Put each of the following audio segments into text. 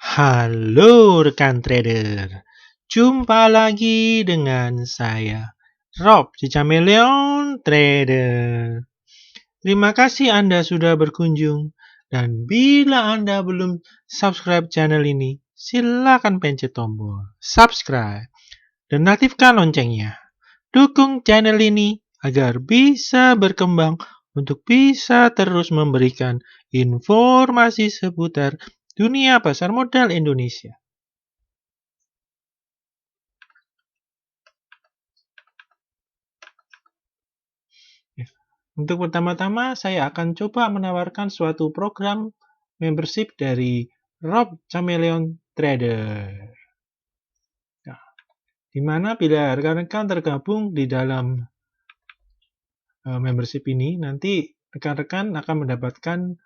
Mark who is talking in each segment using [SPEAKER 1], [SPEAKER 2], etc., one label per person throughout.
[SPEAKER 1] Halo rekan trader, jumpa lagi dengan saya, Rob di Chameleon Trader. Terima kasih Anda sudah berkunjung, dan bila Anda belum subscribe channel ini, silakan pencet tombol subscribe dan aktifkan loncengnya. Dukung channel ini agar bisa berkembang untuk bisa terus memberikan informasi seputar dunia pasar modal Indonesia. Untuk pertama-tama, saya akan coba menawarkan suatu program membership dari Rob Chameleon Trader. Nah, di mana bila rekan-rekan tergabung di dalam membership ini, nanti rekan-rekan akan mendapatkan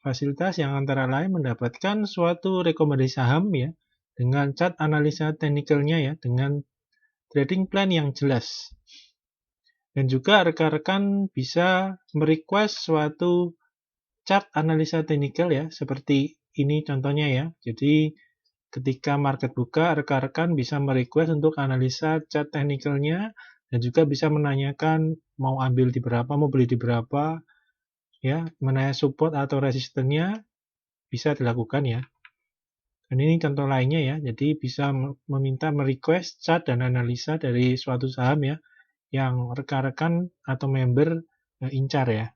[SPEAKER 1] fasilitas yang antara lain mendapatkan suatu rekomendasi saham ya, dengan chart analisa teknikalnya ya, dengan trading plan yang jelas. Dan juga rekan-rekan bisa merequest suatu chart analisa teknikal ya, seperti ini contohnya ya. Jadi ketika market buka, rekan-rekan bisa merequest untuk analisa chart teknikalnya dan juga bisa menanyakan mau ambil di berapa, mau beli di berapa ya, mana support atau resistennya bisa dilakukan ya. Dan ini contoh lainnya ya. Jadi bisa meminta merequest chart dan analisa dari suatu saham ya yang rekan-rekan atau member incar ya.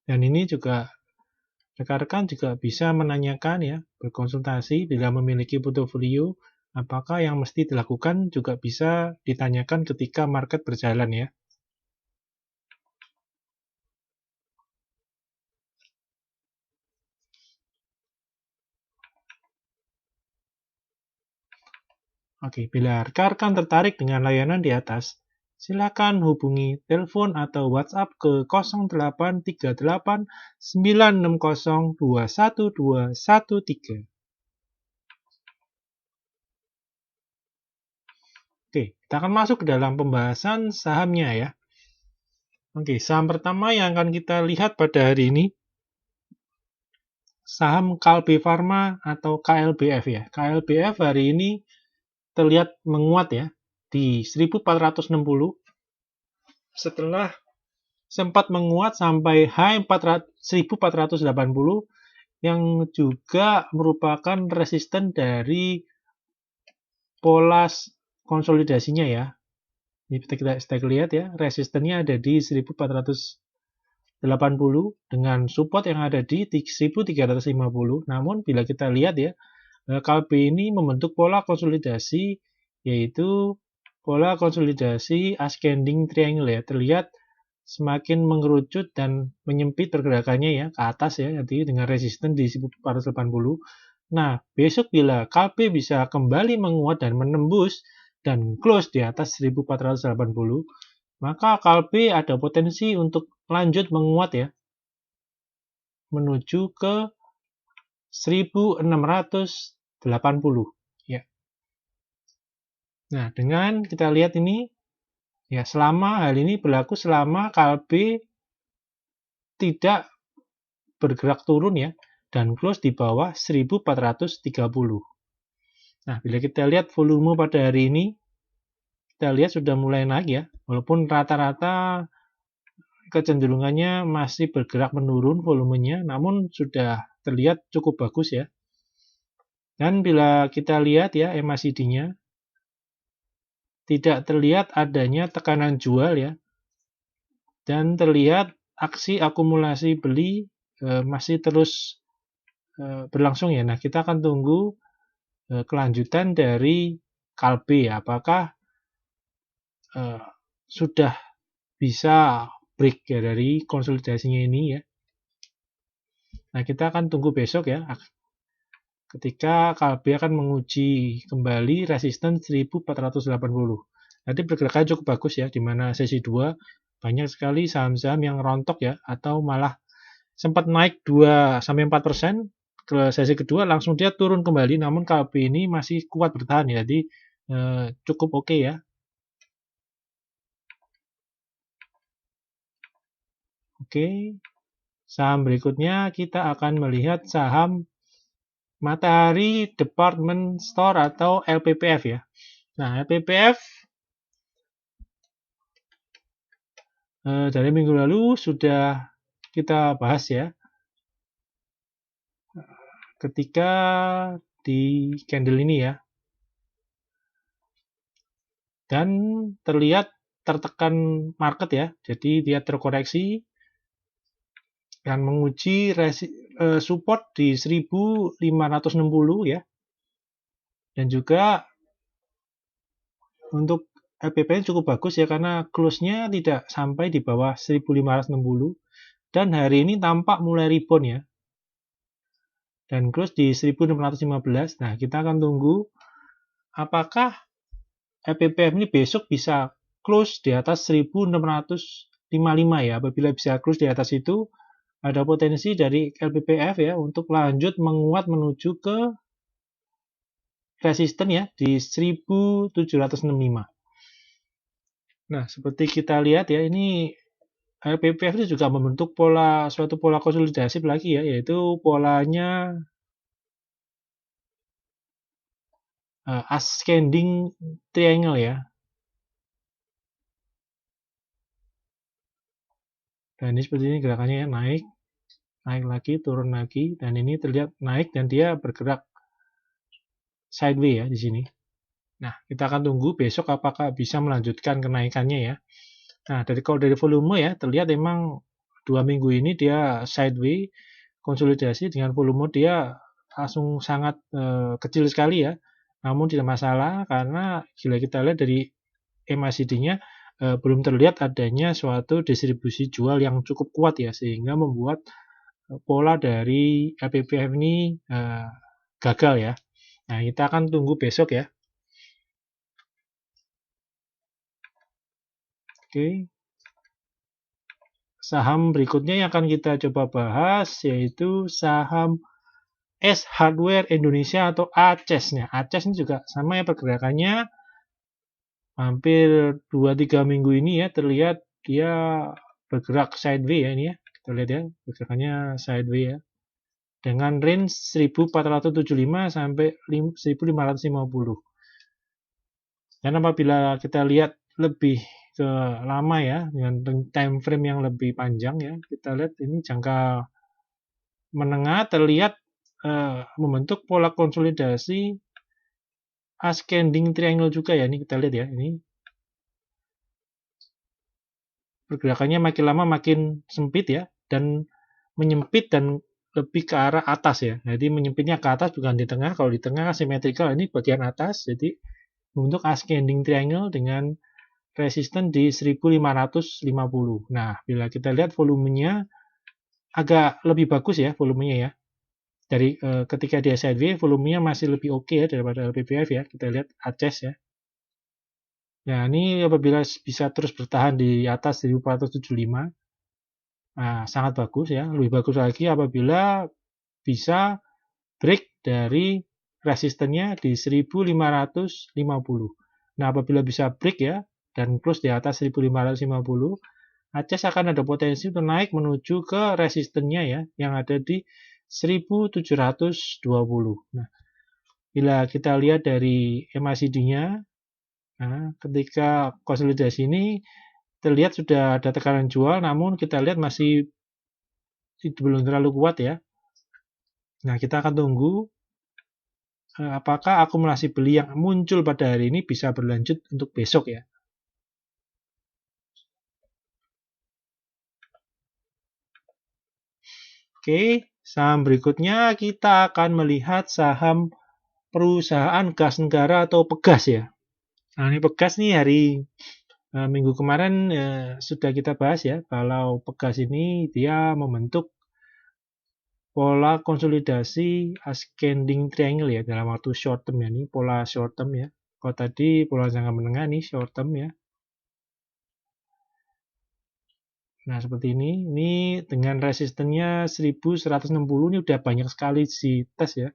[SPEAKER 1] Dan ini juga rekan-rekan juga bisa menanyakan ya, berkonsultasi bila memiliki portofolio, apakah yang mesti dilakukan juga bisa ditanyakan ketika market berjalan ya. Oke, bila rekan-rekan tertarik dengan layanan di atas, silakan hubungi telepon atau WhatsApp ke 0838 960 21213. Oke, kita akan masuk ke dalam pembahasan sahamnya ya. Oke, saham pertama yang akan kita lihat pada hari ini, saham Kalbe Farma atau KLBF ya. KLBF hari ini terlihat menguat ya di 1460 setelah sempat menguat sampai high 1480 yang juga merupakan resisten dari pola konsolidasinya ya. Ini kita lihat ya, resistennya ada di 1480 dengan support yang ada di 1350. Namun bila kita lihat ya, KLB ini membentuk pola konsolidasi, yaitu pola konsolidasi ascending triangle ya, terlihat semakin mengerucut dan menyempit pergerakannya ya ke atas ya, nanti dengan resisten di 1480. Nah, besok bila KLB bisa kembali menguat dan menembus dan close di atas 1480, maka KLB ada potensi untuk lanjut menguat ya, menuju ke 1680 ya. Nah, dengan kita lihat ini ya, selama hal ini berlaku selama KLB tidak bergerak turun ya dan close di bawah 1430. Nah, bila kita lihat volume pada hari ini, kita lihat sudah mulai naik ya, walaupun rata-rata kecenderungannya masih bergerak menurun volumenya, namun sudah terlihat cukup bagus ya. Dan bila kita lihat ya MACD-nya, tidak terlihat adanya tekanan jual ya, dan terlihat aksi akumulasi beli masih terus berlangsung ya. Nah, kita akan tunggu kelanjutan dari KLB ya, apakah sudah bisa break ya dari konsolidasinya ini ya. Nah, kita akan tunggu besok ya, ketika KLB akan menguji kembali resisten 1480. Nanti pergerakan cukup bagus ya, di mana sesi 2 banyak sekali saham-saham yang rontok ya, atau malah sempat naik 2-4%, ke sesi kedua langsung dia turun kembali, namun KLB ini masih kuat bertahan ya, jadi cukup oke ya. Oke, Saham berikutnya kita akan melihat saham Matahari Department Store atau LPPF ya. Nah, LPPF dari minggu lalu sudah kita bahas ya. Ketika di candle ini ya. Dan terlihat tertekan market ya. Jadi dia terkoreksi dan menguji support di 1560 ya. Dan juga untuk LPPN cukup bagus ya karena close-nya tidak sampai di bawah 1560 dan hari ini tampak mulai rebound ya. Dan close di 1615. Nah, kita akan tunggu apakah LPPN ini besok bisa close di atas 1655 ya. Apabila bisa close di atas itu ada potensi dari LPPF ya untuk lanjut menguat menuju ke resisten ya di 1765. Nah, seperti kita lihat ya, ini LPPF itu juga membentuk suatu pola konsolidasi lagi ya, yaitu polanya ascending triangle ya. Dan ini seperti ini gerakannya ya, naik lagi, turun lagi, dan ini terlihat naik dan dia bergerak sideways ya di sini. Nah, kita akan tunggu besok apakah bisa melanjutkan kenaikannya ya. Nah, kalau dari volume ya, terlihat memang 2 minggu ini dia sideways konsolidasi dengan volume dia langsung sangat kecil sekali ya. Namun tidak masalah karena bila kita lihat dari MACD-nya belum terlihat adanya suatu distribusi jual yang cukup kuat ya, sehingga membuat pola dari LPPF ini gagal ya. Nah, kita akan tunggu besok ya. Oke. Saham berikutnya yang akan kita coba bahas yaitu saham S Hardware Indonesia atau ACES-nya. ACES ini juga sama ya pergerakannya. Hampir 2-3 minggu ini ya terlihat dia bergerak sideways ya ini ya. Kita lihat ya, pergerakannya sideways ya. Dengan range 1475 sampai 1550. Dan apabila kita lihat lebih ke lama ya dengan time frame yang lebih panjang ya, kita lihat ini jangka menengah terlihat membentuk pola konsolidasi ascending triangle juga ya, ini kita lihat ya, ini pergerakannya makin lama makin sempit ya dan menyempit dan lebih ke arah atas ya. Jadi menyempitnya ke atas bukan di tengah. Kalau di tengah symmetrical ini bagian atas. Jadi membentuk ascending triangle dengan resisten di 1550. Nah, bila kita lihat volumenya agak lebih bagus ya volumenya ya. Dari ketika dia sideways volumenya masih lebih oke ya daripada LPPF ya. Kita lihat ACES ya. Nah, ini apabila bisa terus bertahan di atas 1475, nah, sangat bagus ya. Lebih bagus lagi apabila bisa break dari resistennya di 1550. Nah, apabila bisa break ya dan close di atas 1550, ACES akan ada potensi untuk naik menuju ke resistennya ya yang ada di 1720. Nah, bila kita lihat dari MACD-nya, nah, ketika konsolidasi ini terlihat sudah ada tekanan jual, namun kita lihat masih belum terlalu kuat ya. Nah, kita akan tunggu apakah akumulasi beli yang muncul pada hari ini bisa berlanjut untuk besok ya. Oke, saham berikutnya kita akan melihat saham perusahaan gas negara atau Pegas ya. Nah, ini Pegas nih hari minggu kemarin sudah kita bahas ya, kalau Pegas ini dia membentuk pola konsolidasi ascending triangle ya dalam waktu short term ya, ini pola short term ya. Kalau tadi pola jangka menengah nih short term ya. Nah, seperti ini. Ini dengan resistennya 1160 ini udah banyak sekali si tes ya.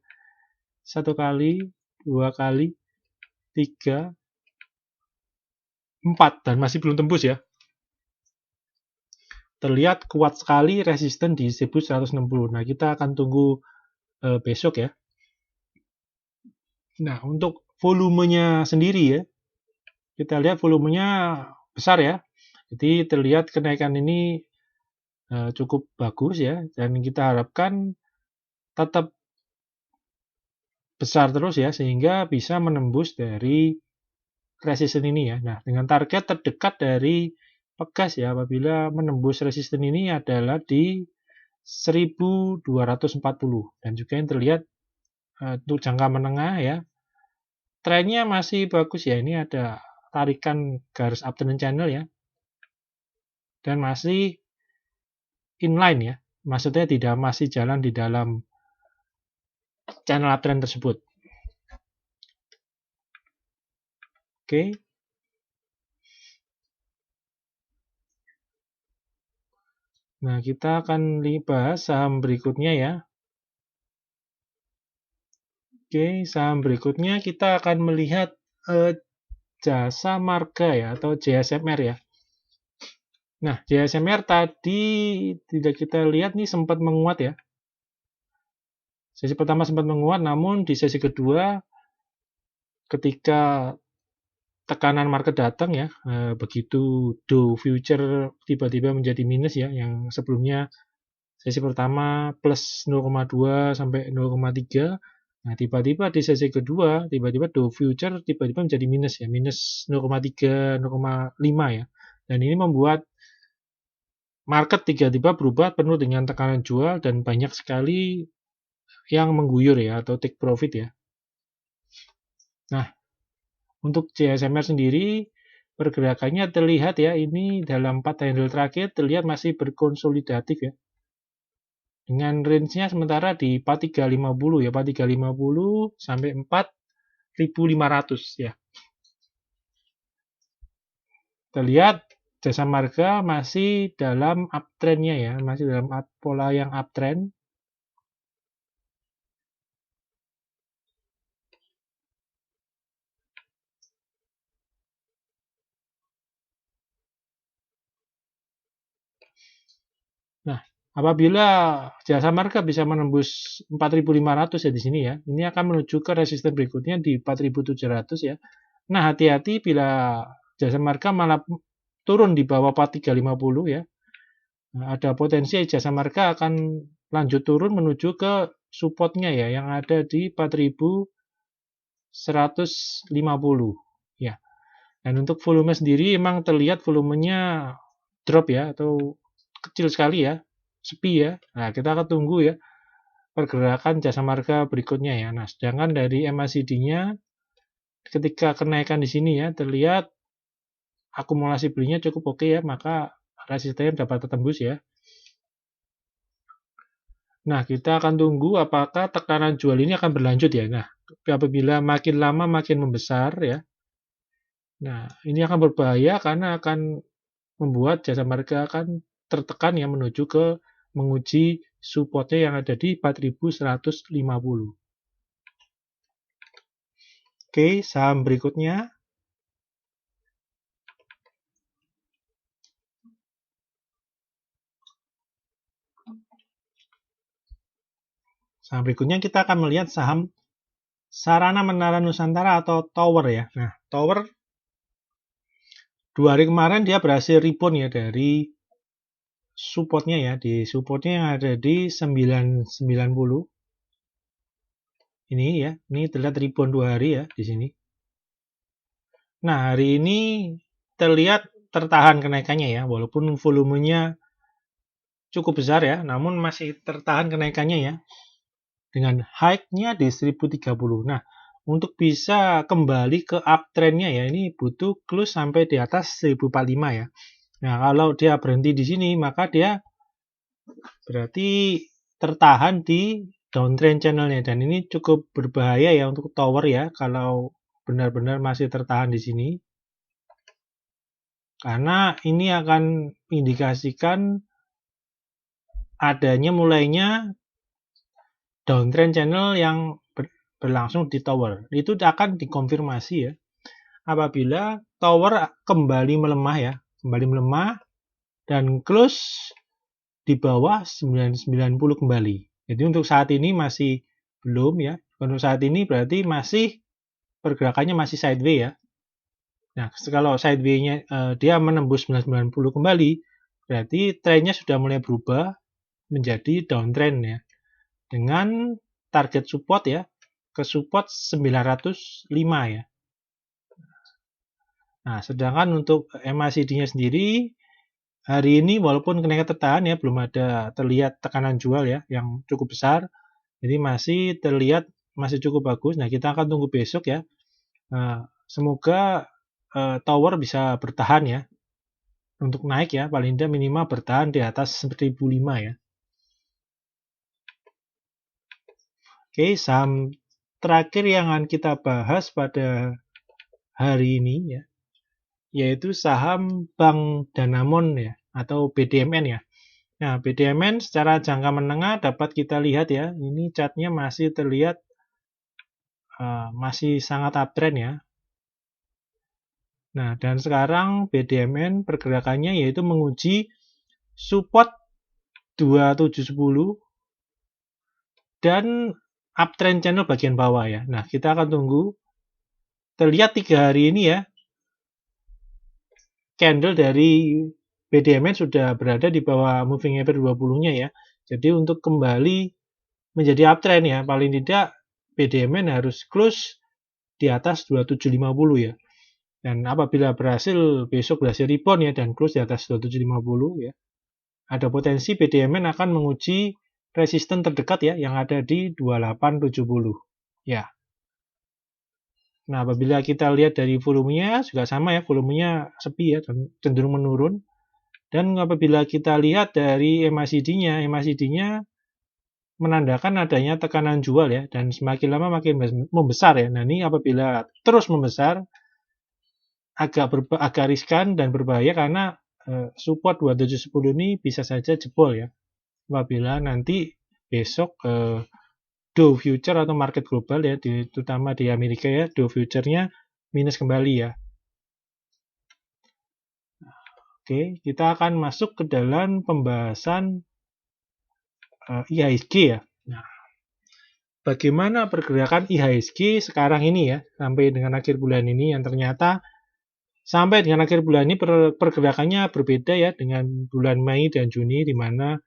[SPEAKER 1] 1 kali, 2 kali, 3, 4 dan masih belum tembus ya. terlihat kuat sekali resisten di 1160. Nah, kita akan tunggu besok ya. Nah, untuk volumenya sendiri ya, kita lihat volumenya besar ya. Jadi terlihat kenaikan ini cukup bagus ya, dan kita harapkan tetap besar terus ya, sehingga bisa menembus dari resisten ini ya. Nah, dengan target terdekat dari Pegas ya, apabila menembus resisten ini adalah di 1240, dan juga yang terlihat untuk jangka menengah ya, trennya masih bagus ya. Ini ada tarikan garis uptrend channel ya, dan masih inline ya, maksudnya tidak masih jalan di dalam channel uptrend tersebut. Oke. Nah, kita akan bahas saham berikutnya ya. Oke, saham berikutnya kita akan melihat Jasa Marga ya, atau JSMR ya. Nah, JSMR tadi tidak kita lihat nih sempat menguat ya. Sesi pertama sempat menguat, namun di sesi kedua ketika tekanan market datang ya, begitu Dow Future tiba-tiba menjadi minus ya, yang sebelumnya sesi pertama plus 0,2 sampai 0,3. Nah, tiba-tiba di sesi kedua, tiba-tiba Dow Future tiba-tiba menjadi minus ya, minus 0,3, 0,5 ya. Dan ini membuat market tiba-tiba berubah penuh dengan tekanan jual dan banyak sekali yang mengguyur ya, atau take profit ya. Nah, untuk JSMR sendiri, pergerakannya terlihat ya, ini dalam 4 handle terakhir terlihat masih berkonsolidatif ya. Dengan range-nya sementara di 4350 ya, 4350 sampai 4500 ya. Terlihat Jasa Marga masih dalam uptrend-nya ya, masih dalam pola yang uptrend. Nah, apabila Jasa Marga bisa menembus 4.500 ya di sini ya, ini akan menuju ke resisten berikutnya di 4.700 ya. Nah, hati-hati bila Jasa Marga malah turun di bawah 4.350 ya. Nah, ada potensi Jasa Marga akan lanjut turun menuju ke supportnya ya, yang ada di 4.150 ya. Dan untuk volume sendiri emang terlihat volumenya drop ya, atau kecil sekali ya, sepi ya. Nah, kita akan tunggu ya pergerakan Jasa Marga berikutnya ya. Nah, sedangkan dari MACD-nya ketika kenaikan di sini ya, terlihat akumulasi belinya cukup oke ya, maka resisten dapat tertembus ya. Nah, kita akan tunggu apakah tekanan jual ini akan berlanjut ya. Nah, apabila makin lama makin membesar ya, nah ini akan berbahaya karena akan membuat Jasa Marga akan tertekan ya menuju ke menguji supportnya yang ada di 4.150. Oke, saham berikutnya. Saham berikutnya kita akan melihat saham Sarana Menara Nusantara atau Tower ya. Nah, Tower 2 hari kemarin dia berhasil rebound ya dari supportnya ya, di supportnya yang ada di 990. Ini ya, ini terlihat rebound 2 hari ya di sini. Nah, hari ini terlihat tertahan kenaikannya ya, walaupun volumenya cukup besar ya, namun masih tertahan kenaikannya ya, dengan high-nya di 1030. Nah, untuk bisa kembali ke uptrend-nya ya, ini butuh close sampai di atas 1045 ya. Nah, kalau dia berhenti di sini, maka dia berarti tertahan di downtrend channel-nya, dan ini cukup berbahaya ya untuk Tower ya, kalau benar-benar masih tertahan di sini. Karena ini akan indikasikan adanya mulainya downtrend channel yang berlangsung di Tower. Itu akan dikonfirmasi ya apabila Tower kembali melemah ya, kembali melemah dan close di bawah 990 kembali. Jadi untuk saat ini masih belum ya. Untuk saat ini berarti masih pergerakannya masih sideways ya. Nah, kalau sideways-nya dia menembus 990 kembali, berarti trennya sudah mulai berubah menjadi downtrend ya. Dengan target support ya, ke support 905 ya. Nah, sedangkan untuk MACD-nya sendiri, hari ini walaupun kenaikan tertahan ya, belum ada terlihat tekanan jual ya, yang cukup besar. Jadi masih terlihat masih cukup bagus. Nah, kita akan tunggu besok ya. Semoga tower bisa bertahan ya. Untuk naik ya, paling tidak minimal bertahan di atas 1005 ya. Oke, saham terakhir yang akan kita bahas pada hari ini ya, yaitu saham Bank Danamon ya, atau BDMN ya. Nah, BDMN secara jangka menengah dapat kita lihat ya, ini chartnya masih terlihat masih sangat uptrend ya. Nah, dan sekarang BDMN pergerakannya yaitu menguji support 2710 dan uptrend channel bagian bawah ya. Nah, kita akan tunggu. Terlihat 3 hari ini ya, candle dari BDMN sudah berada di bawah moving average 20-nya ya. Jadi untuk kembali menjadi uptrend ya, paling tidak BDMN harus close di atas 2750 ya. Dan apabila besok berhasil rebound ya dan close di atas 2750 ya, ada potensi BDMN akan menguji resisten terdekat ya yang ada di 2870 ya. Nah, apabila kita lihat dari volumenya juga sama ya, volumenya sepi ya dan cenderung menurun. Dan apabila kita lihat dari MACD-nya menandakan adanya tekanan jual ya, dan semakin lama makin membesar ya. Nah, ini apabila terus membesar agak riskan dan berbahaya karena support 2710 ini bisa saja jebol ya. Apabila nanti besok Dow Future atau market global ya, terutama di Amerika ya, Dow Future-nya minus kembali ya. Oke, kita akan masuk ke dalam pembahasan IHSG ya. Nah, bagaimana pergerakan IHSG sekarang ini ya, sampai dengan akhir bulan ini yang ternyata sampai dengan akhir bulan ini pergerakannya berbeda ya dengan bulan Mei dan Juni, di mana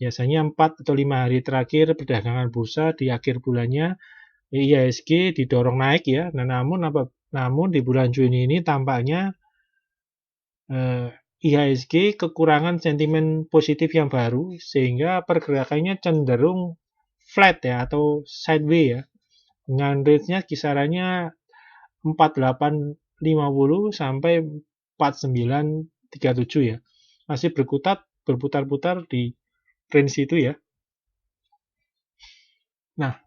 [SPEAKER 1] biasanya 4 atau 5 hari terakhir perdagangan bursa di akhir bulannya IHSG didorong naik ya. Nah, namun di bulan Juni ini tampaknya IHSG kekurangan sentimen positif yang baru sehingga pergerakannya cenderung flat ya atau sideways ya. Dengan range-nya kisarannya 4850 sampai 4937 ya. Masih berputar-putar di range itu ya. Nah,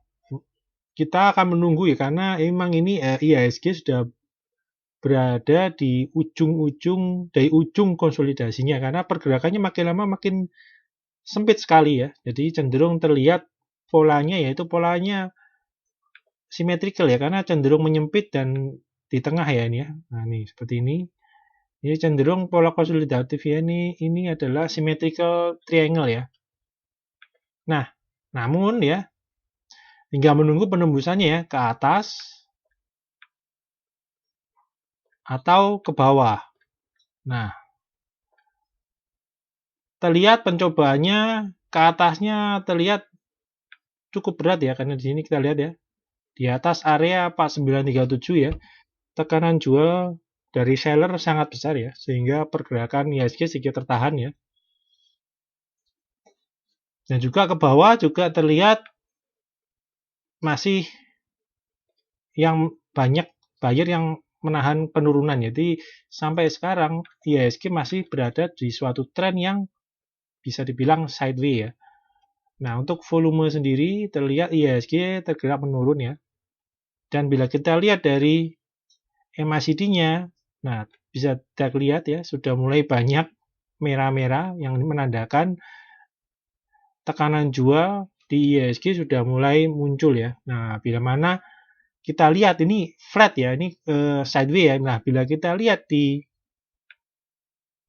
[SPEAKER 1] kita akan menunggu ya karena memang ini IHSG sudah berada di ujung konsolidasinya karena pergerakannya makin lama makin sempit sekali ya. Jadi cenderung terlihat polanya yaitu polanya symmetrical ya karena cenderung menyempit dan di tengah ya ini ya. Nah, ini seperti ini. Ini cenderung pola konsolidatif ya, ini adalah symmetrical triangle ya. Nah, namun ya tinggal menunggu penembusannya ya ke atas atau ke bawah. Nah, terlihat pencobaannya ke atasnya terlihat cukup berat ya karena di sini kita lihat ya di atas area 4937 ya. Tekanan jual dari seller sangat besar ya, sehingga pergerakan IHSG sedikit tertahan ya. Dan juga ke bawah juga terlihat masih yang banyak buyer yang menahan penurunan. Jadi sampai sekarang IHSG masih berada di suatu tren yang bisa dibilang sideways ya. Nah, untuk volume sendiri terlihat IHSG tergerak menurun ya. Dan bila kita lihat dari MACD-nya, nah bisa kita lihat ya sudah mulai banyak merah-merah yang menandakan tekanan jual di IHSG sudah mulai muncul ya. Nah, bila mana kita lihat ini flat ya, ini sideways ya. Nah, bila kita lihat di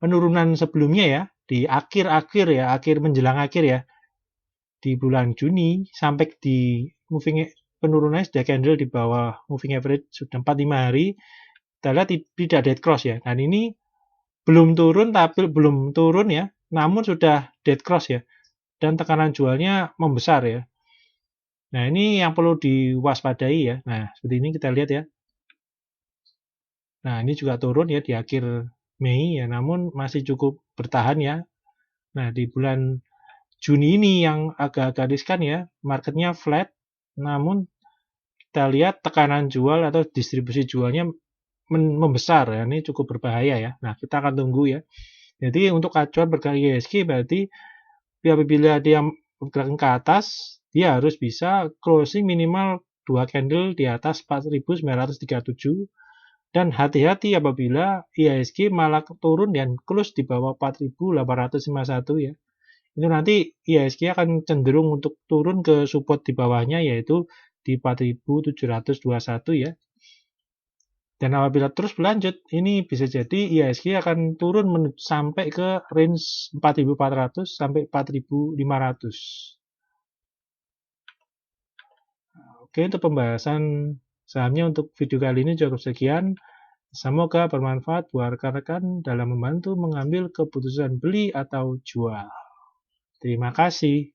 [SPEAKER 1] penurunan sebelumnya ya, di akhir-akhir ya, menjelang akhir ya, di bulan Juni sampai di moving penurunannya sudah candle di bawah moving average sudah 4-5 hari, kita lihat tidak dead cross ya. Dan ini belum turun ya, namun sudah dead cross ya. Dan tekanan jualnya membesar ya. Nah, ini yang perlu diwaspadai ya. Nah, seperti ini kita lihat ya. Nah, ini juga turun ya di akhir Mei ya, namun masih cukup bertahan ya. Nah, di bulan Juni ini yang agak-agak riskan ya, marketnya flat, namun kita lihat tekanan jual atau distribusi jualnya membesar ya, ini cukup berbahaya ya. Nah, kita akan tunggu ya. Jadi untuk acuan bergerak IHSG berarti apabila dia bergerak ke atas, dia harus bisa closing minimal 2 candle di atas 4.937 dan hati-hati apabila IHSG malah turun dan close di bawah 4.851 ya. Itu nanti IHSG akan cenderung untuk turun ke support di bawahnya yaitu di 4.721 ya. Dan apabila terus berlanjut, ini bisa jadi IHSG akan turun sampai ke range 4.400 sampai 4.500. Oke, untuk pembahasan sahamnya untuk video kali ini cukup sekian. Semoga bermanfaat buat rekan-rekan dalam membantu mengambil keputusan beli atau jual. Terima kasih.